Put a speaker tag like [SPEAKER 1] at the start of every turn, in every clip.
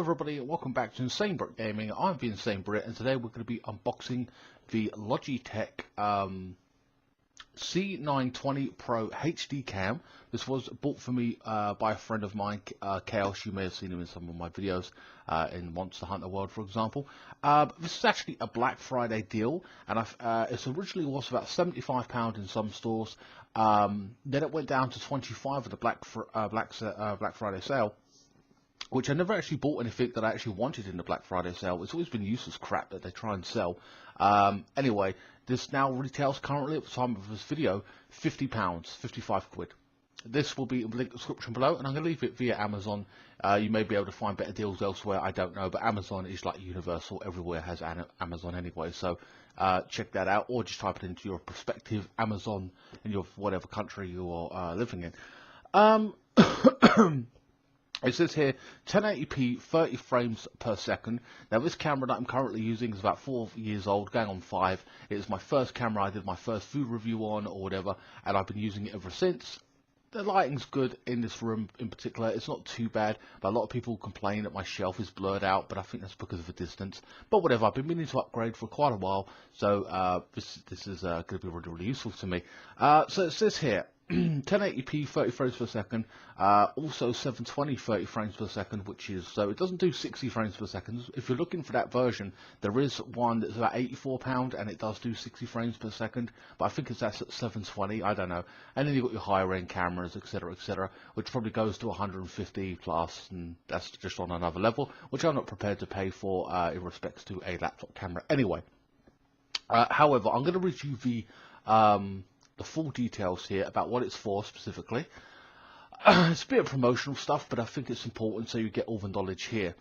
[SPEAKER 1] everybody, welcome back to INSANEBRIT Gaming. I'm the INSANEBRIT, and today we're going to be unboxing the Logitech C920 Pro HD Cam. This was bought for me by a friend of mine, Chaos. You may have seen him in some of my videos in Monster Hunter World, for example. This is actually a Black Friday deal, and it originally was about £75 in some stores. Then it went down to 25 at the Black Friday sale, which I never actually bought anything that I actually wanted in the Black Friday sale. It's always been useless crap that they try and sell. Anyway, this now retails currently at the time of this video £50, 55 quid. This will be in the link description below, and I'm going to leave it via Amazon. You may be able to find better deals elsewhere, I don't know, but Amazon is like universal. Everywhere has Amazon anyway, so check that out, or just type it into your prospective Amazon in your whatever country you are living in. It says here 1080p 30 frames per second. Now this camera that I'm currently using is about 4 years old, going on 5. It is my first camera I did my first food review on or whatever, and I've been using it ever since. The lighting's good in this room in particular. It's not too bad, but a lot of people complain that my shelf is blurred out, but I think that's because of the distance. But whatever, I've been meaning to upgrade for quite a while, so this is going to be really useful to me. So it says here 1080p 30 frames per second, also 720 30 frames per second, which is, so it doesn't do 60 frames per second. If you're looking for that version, there is one that's about £84 and it does do 60 frames per second, but I think that's at 720, I don't know. And then you've got your higher end cameras, etc., which probably goes to 150 plus, and that's just on another level, which I'm not prepared to pay for in respects to a laptop camera anyway. However, I'm going to read you the full details here about what it's for specifically. It's a bit of promotional stuff, but I think it's important so you get all the knowledge here.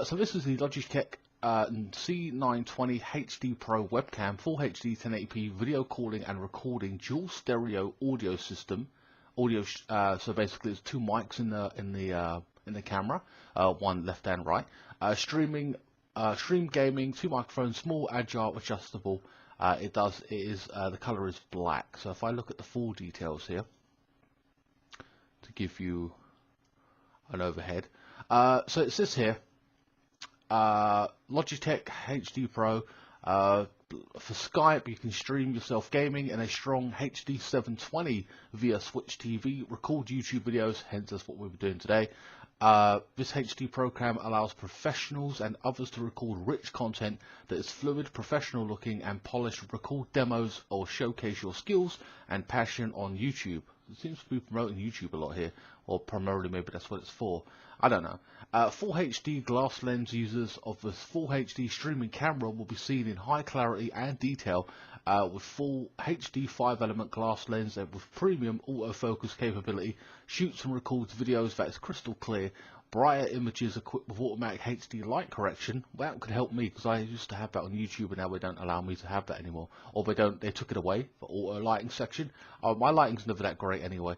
[SPEAKER 1] So this is the Logitech C920 HD Pro Webcam, Full HD 1080p video calling and recording dual stereo audio system. So basically, there's two mics in the camera, one left and right. Stream gaming, two microphones, small, agile, adjustable. The color is black. So if I look at the full details here to give you an overhead, so it says here Logitech HD Pro, for Skype you can stream yourself gaming in a strong HD 720 via Switch TV, record YouTube videos, hence that's what we'll be doing today. This HD program allows professionals and others to record rich content that is fluid, professional looking and polished, record demos or showcase your skills and passion on YouTube. It seems to be promoting YouTube a lot here, or primarily maybe that's what it's for. I don't know. Full HD glass lens users of this Full HD streaming camera will be seen in high clarity and detail with full HD 5-element glass lens and with premium autofocus capability, shoots and records videos that is crystal clear, brighter images equipped with automatic HD light correction. Well, that could help me because I used to have that on YouTube and now they don't allow me to have that anymore, or they took it away for auto lighting section. My lighting's never that great anyway.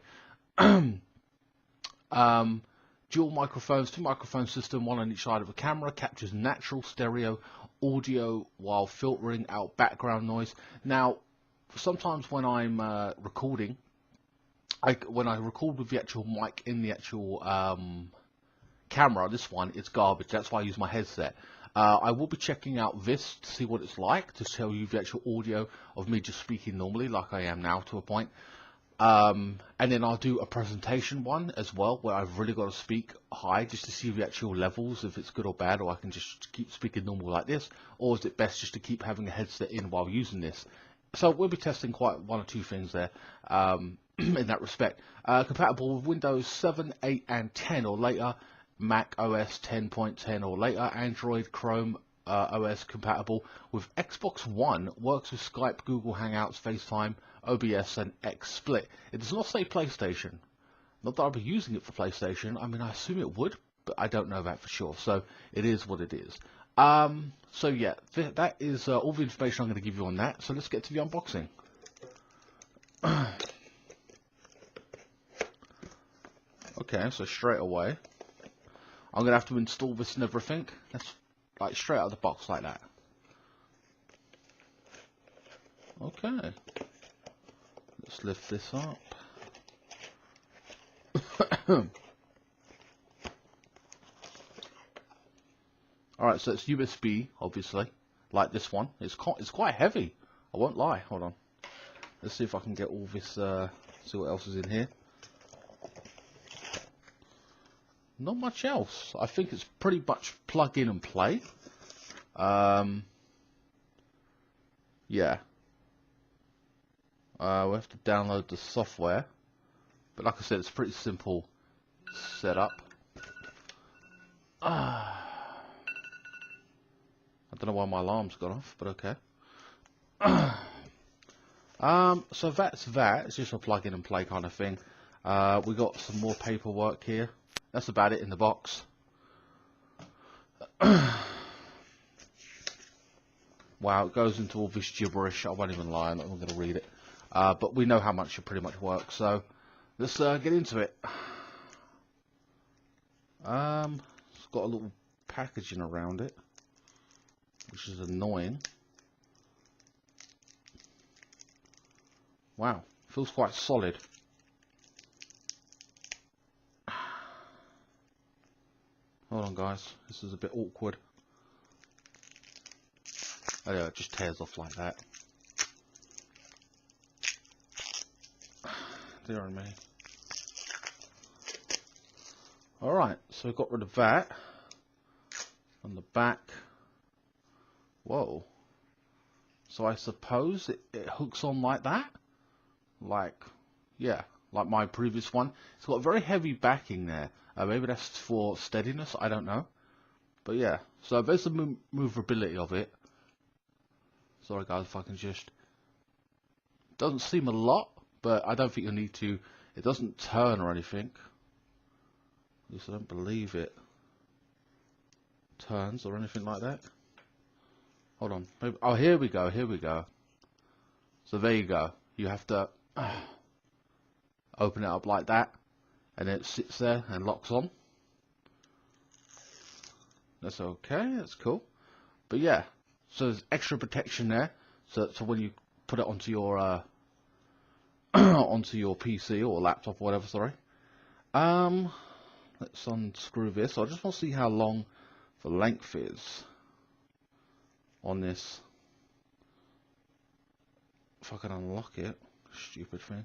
[SPEAKER 1] Dual microphones, two microphone system, one on each side of the camera, captures natural stereo audio while filtering out background noise. Now, sometimes when I'm recording, when I record with the actual mic in the actual camera, this one, it's garbage. That's why I use my headset. I will be checking out this to see what it's like, to tell you the actual audio of me just speaking normally, like I am now to a point. And then I'll do a presentation one as well, where I've really got to speak high just to see the actual levels, if it's good or bad, or I can just keep speaking normal like this, or is it best just to keep having a headset in while using this? So we'll be testing quite one or two things there in that respect. Compatible with Windows 7, 8 and 10 or later, Mac OS 10.10 or later, Android, Chrome OS compatible with Xbox One, works with Skype, Google Hangouts, FaceTime, OBS and XSplit. It does not say PlayStation. Not that I'll be using it for PlayStation. I mean, I assume it would, but I don't know that for sure. So it is what it is. So yeah, that is all the information I'm going to give you on that. So let's get to the unboxing. Okay, so straight away, I'm going to have to install this and everything. That's like straight out of the box like that. Okay. Let's lift this up. Alright, so it's USB, obviously, like this one. It's quite heavy, I won't lie. Hold on. Let's see if I can get all this, see what else is in here. Not much else. I think it's pretty much plug in and play. Yeah. We have to download the software. But like I said, it's a pretty simple setup. I don't know why my alarm's gone off, but okay. So that's that. It's just a plug in and play kind of thing. We got some more paperwork here. That's about it in the box. Wow, it goes into all this gibberish. I won't even lie, I'm not even going to read it. But we know how much it pretty much works, so let's get into it. It's got a little packaging around it, which is annoying. Wow, feels quite solid. Hold on, guys, this is a bit awkward. Oh yeah, it just tears off like that. Dear me. Alright, so we got rid of that. On the back. Whoa. So I suppose it hooks on like that? Like, yeah, like my previous one. It's got a very heavy backing there. Maybe that's for steadiness, I don't know. But yeah, so there's the movability of it. Sorry guys if I can just... Doesn't seem a lot, but I don't think you'll need to... It doesn't turn or anything. At least I don't believe it turns or anything like that. Hold on. Maybe, oh, here we go, here we go. So there you go. You have to open it up like that. And it sits there and locks on. That's okay, that's cool. But yeah, so there's extra protection there. So when you put it onto your onto your PC or laptop or whatever, sorry. Let's unscrew this. I just want to see how long the length is on this. If I can unlock it. Stupid thing.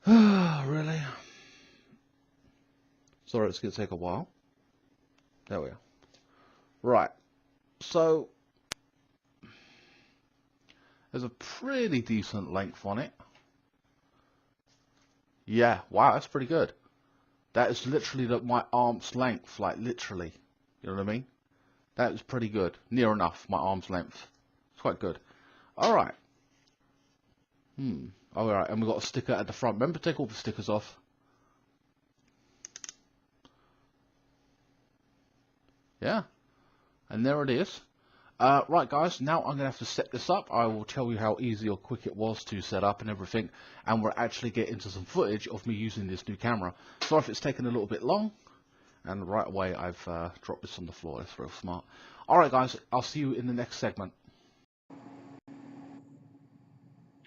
[SPEAKER 1] Really? Sorry, it's going to take a while. There we are. Right. So, there's a pretty decent length on it. Yeah, wow, that's pretty good. That is literally my arm's length, like literally. You know what I mean? That is pretty good. Near enough, my arm's length. It's quite good. Alright. Alright, and we've got a sticker at the front. Remember to take all the stickers off. Yeah. And there it is. Right guys, now I'm going to have to set this up. I will tell you how easy or quick it was to set up and everything. And we'll actually get into some footage of me using this new camera. Sorry if it's taken a little bit long. And right away I've dropped this on the floor. That's real smart. Alright guys, I'll see you in the next segment.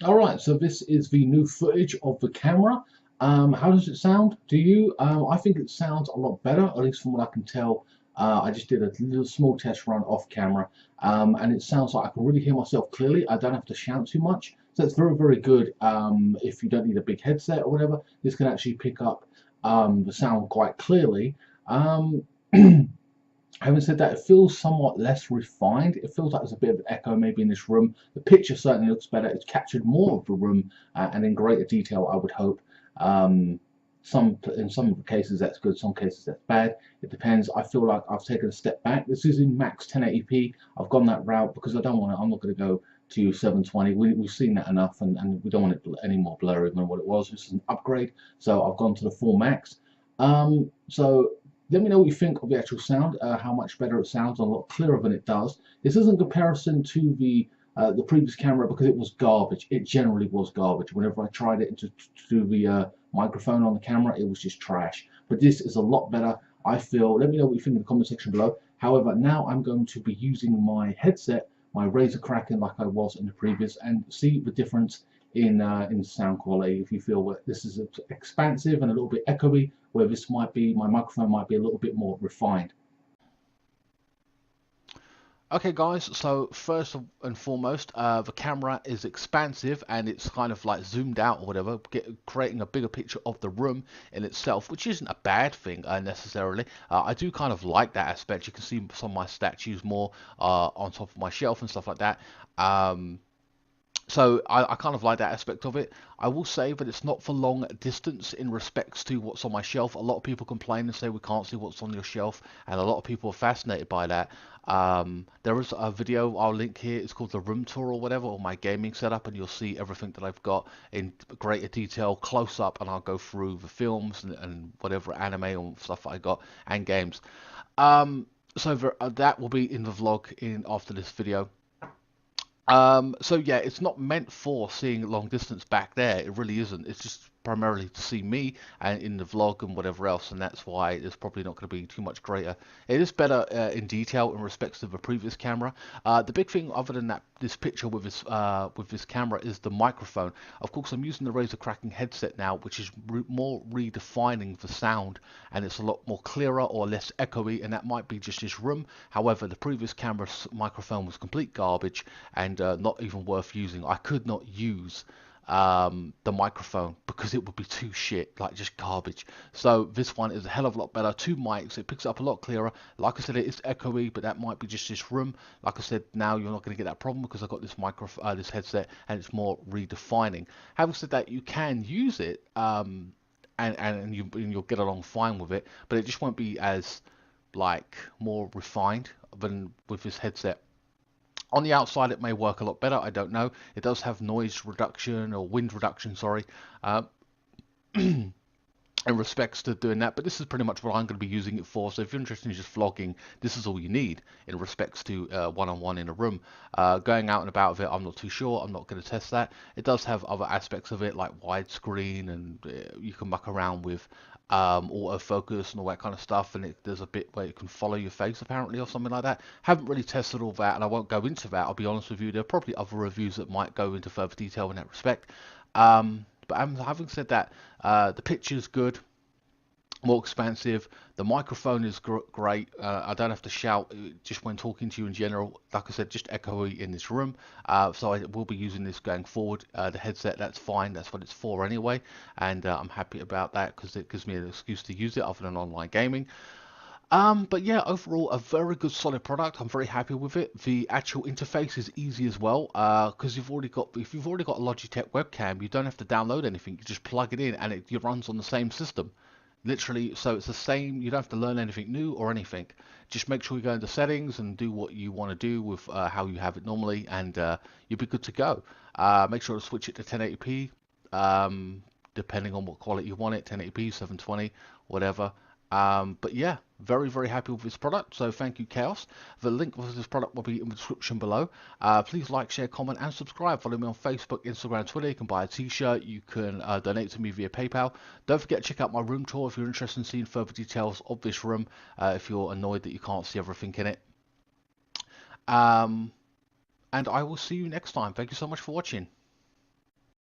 [SPEAKER 1] Alright, so this is the new footage of the camera. How does it sound to you? I think it sounds a lot better, at least from what I can tell. I just did a little small test run off camera, and it sounds like I can really hear myself clearly. I don't have to shout too much, so it's very, very good. If you don't need a big headset or whatever, this can actually pick up the sound quite clearly. Having said that, it feels somewhat less refined. It feels like there's a bit of an echo maybe in this room. The picture certainly looks better. It's captured more of the room and in greater detail, I would hope. In some of the cases that's good, some cases that's bad. It depends. I feel like I've taken a step back. This is in max 1080p. I've gone that route because I don't want to. I'm not going to go to 720. We've seen that enough, and we don't want it any more blurry than what it was. This is an upgrade, so I've gone to the full max. So let me know what you think of the actual sound. How much better it sounds, a lot clearer than it does. This is in comparison to the previous camera because it was garbage. It generally was garbage. Whenever I tried it to do the microphone on the camera, it was just trash. But this is a lot better, I feel. Let me know what you think in the comment section below. However, now I'm going to be using my headset, my Razer Kraken, like I was in the previous, and see the difference in sound quality. If you feel that this is expansive and a little bit echoey, where this might be, my microphone might be a little bit more refined. Okay guys, so first and foremost, the camera is expansive and it's kind of like zoomed out or whatever, creating a bigger picture of the room in itself, which isn't a bad thing necessarily. I do kind of like that aspect. You can see some of my statues more on top of my shelf and stuff like that. So I kind of like that aspect of it. I will say that it's not for long distance in respects to what's on my shelf. A lot of people complain and say we can't see what's on your shelf, and a lot of people are fascinated by that. There is a video I'll link here. It's called the room tour or whatever, or my gaming setup, and you'll see everything that I've got in greater detail, close up, and I'll go through the films and whatever anime or stuff that I got and games. So that will be in the vlog in after this video. So yeah, it's not meant for seeing long distance back there. It really isn't. It's just primarily to see me and in the vlog and whatever else, and that's why it's probably not going to be too much greater. It is better in detail in respects to the previous camera. The big thing other than that, this picture with this camera is the microphone. Of course, I'm using the Razer Kraken headset now, which is more redefining the sound, and it's a lot more clearer or less echoey, and that might be just this room. However, the previous camera's microphone was complete garbage and not even worth using. I could not use the microphone because it would be too shit, like just garbage. So this one is a hell of a lot better. Two mics, it picks up a lot clearer. Like I said, it is echoey, but that might be just this room. Like I said, now you're not going to get that problem because I've got this this headset, and it's more redefining. Having said that, you can use it and you'll get along fine with it, but it just won't be as like more refined than with this headset. On the outside, it may work a lot better. I don't know. It does have noise reduction or wind reduction, sorry, in respects to doing that. But this is pretty much what I'm going to be using it for. So if you're interested in just vlogging, this is all you need in respects to one-on-one in a room. Going out and about with it, I'm not too sure. I'm not going to test that. It does have other aspects of it, like widescreen, and you can muck around with autofocus and all that kind of stuff, and there's a bit where it can follow your face apparently or something like that. Haven't really tested all that, and I won't go into that, I'll be honest with you. There are probably other reviews that might go into further detail in that respect. But having said that, the picture's good, more expansive. The microphone is great. I don't have to shout just when talking to you in general. Like I said, just echoey in this room. So I will be using this going forward. The headset, that's fine. That's what it's for anyway. And I'm happy about that because it gives me an excuse to use it other than online gaming. But yeah, overall, a very good solid product. I'm very happy with it. The actual interface is easy as well, because if you've already got a Logitech webcam, you don't have to download anything. You just plug it in and it runs on the same system. Literally, so it's the same. You don't have to learn anything new or anything. Just make sure you go into settings and do what you want to do with how you have it normally, and you'll be good to go. Make sure to switch it to 1080p, depending on what quality you want it, 1080p, 720, whatever. But yeah, very, very happy with this product. So thank you, Chaos. The link for this product will be in the description below. Please like, share, comment, and subscribe. Follow me on Facebook, Instagram, Twitter. You can buy a t-shirt. You can donate to me via PayPal. Don't forget to check out my room tour if you're interested in seeing further details of this room, if you're annoyed that you can't see everything in it. And I will see you next time. Thank you so much for watching.